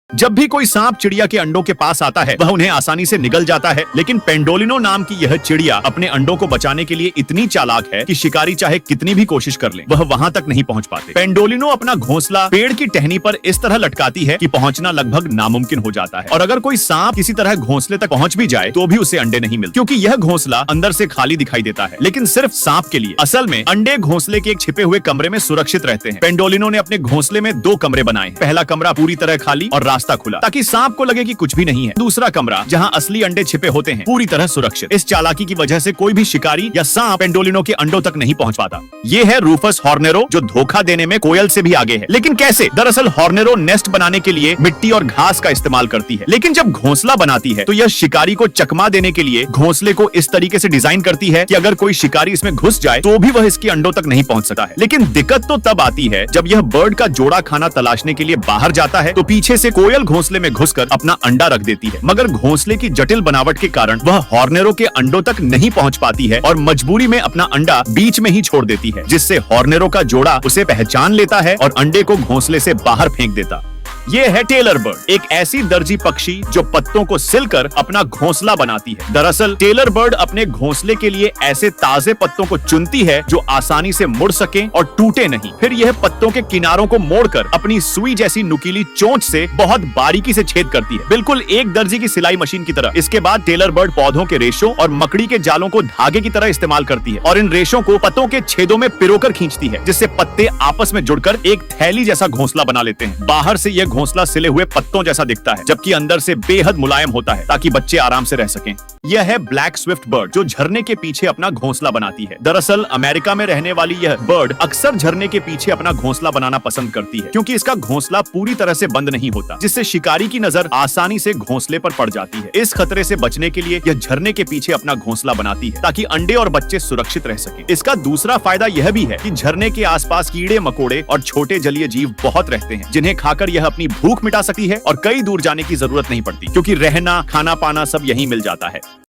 जब भी कोई सांप चिड़िया के अंडों के पास आता है वह उन्हें आसानी से निगल जाता है, लेकिन पेंडोलिनो नाम की यह चिड़िया अपने अंडों को बचाने के लिए इतनी चालाक है कि शिकारी चाहे कितनी भी कोशिश कर ले वह वहां तक नहीं पहुंच पाते। पेंडोलिनो अपना घोंसला पेड़ की टहनी पर इस तरह लटकाती है कि पहुंचना लगभग नामुमकिन हो जाता है, और अगर कोई सांप किसी तरह घोंसले तक पहुंच भी जाए तो भी उसे अंडे नहीं मिलते, क्योंकि यह घोंसला अंदर से खाली दिखाई देता है। लेकिन सिर्फ सांप के लिए असल में अंडे घोंसले के एक छिपे हुए कमरे में सुरक्षित रहते हैं। पेंडोलिनो ने अपने घोंसले में 2 कमरे बनाए। पहला कमरा पूरी तरह खाली और रास्ता खुला ताकि सांप को लगे कि कुछ भी नहीं है। दूसरा कमरा जहां असली अंडे छिपे होते हैं पूरी तरह सुरक्षित। इस चालाकी की वजह से कोई भी शिकारी या सांप पेंडोलिनो के अंडों तक नहीं पहुंच पाता। ये है रूफस हॉर्नेरो, जो धोखा देने में कोयल से भी आगे है। लेकिन कैसे? दरअसल हॉर्नेरो नेस्ट बनाने के लिए मिट्टी और घास का इस्तेमाल करती है, लेकिन जब घोंसला बनाती है तो यह शिकारी को चकमा देने के लिए घोंसले को इस तरीके से डिजाइन करती है कि अगर कोई शिकारी इसमें घुस जाए तो भी वह इसके अंडों तक नहीं पहुंच सकता है। लेकिन दिक्कत तो तब आती है जब यह बर्ड का जोड़ा खाना तलाशने के लिए बाहर जाता है तो पीछे से कोयल घोंसले में घुसकर अपना अंडा रख देती है, मगर घोंसले की जटिल बनावट के कारण वह हॉर्नेरो के अंडों तक नहीं पहुंच पाती है और मजबूरी में अपना अंडा बीच में ही छोड़ देती है, जिससे हॉर्नेरो का जोड़ा उसे पहचान लेता है और अंडे को घोंसले से बाहर फेंक देता। ये है टेलर बर्ड, एक ऐसी दर्जी पक्षी जो पत्तों को सिलकर अपना घोंसला बनाती है। दरअसल टेलर बर्ड अपने घोंसले के लिए ऐसे ताजे पत्तों को चुनती है जो आसानी से मुड़ सके और टूटे नहीं। फिर यह पत्तों के किनारों को मोड़कर अपनी सुई जैसी नुकीली चोंच से बहुत बारीकी से छेद करती है, बिल्कुल एक दर्जी की सिलाई मशीन की तरह। इसके बाद टेलर बर्ड पौधों के रेशों और मकड़ी के जालों को धागे की तरह इस्तेमाल करती है और इन रेशों को पत्तों के छेदों में पिरोकर खींचती है, जिससे पत्ते आपस में जुड़कर एक थैली जैसा घोंसला बना लेते हैं। बाहर से यह घोंसला सिले हुए पत्तों जैसा दिखता है, जबकि अंदर से बेहद मुलायम होता है ताकि बच्चे आराम से रह सकें। यह है ब्लैक स्विफ्ट बर्ड, जो झरने के पीछे अपना घोंसला बनाती है। दरअसल अमेरिका में रहने वाली यह बर्ड अक्सर झरने के पीछे अपना घोंसला बनाना पसंद करती है, क्योंकि इसका घोंसला पूरी तरह से बंद नहीं होता, जिससे शिकारी की नजर आसानी से घोंसले पर पड़ जाती है। इस खतरे से बचने के लिए यह झरने के पीछे अपना घोंसला बनाती है ताकि अंडे और बच्चे सुरक्षित रह सकें। इसका दूसरा फायदा यह भी है कि झरने के आसपास कीड़े मकोड़े और छोटे जलीय जीव बहुत रहते हैं, जिन्हें खाकर यह अपनी भूख मिटा सकती है और कई दूर जाने की जरूरत नहीं पड़ती, क्योंकि रहना खाना पाना सब यहीं मिल जाता है।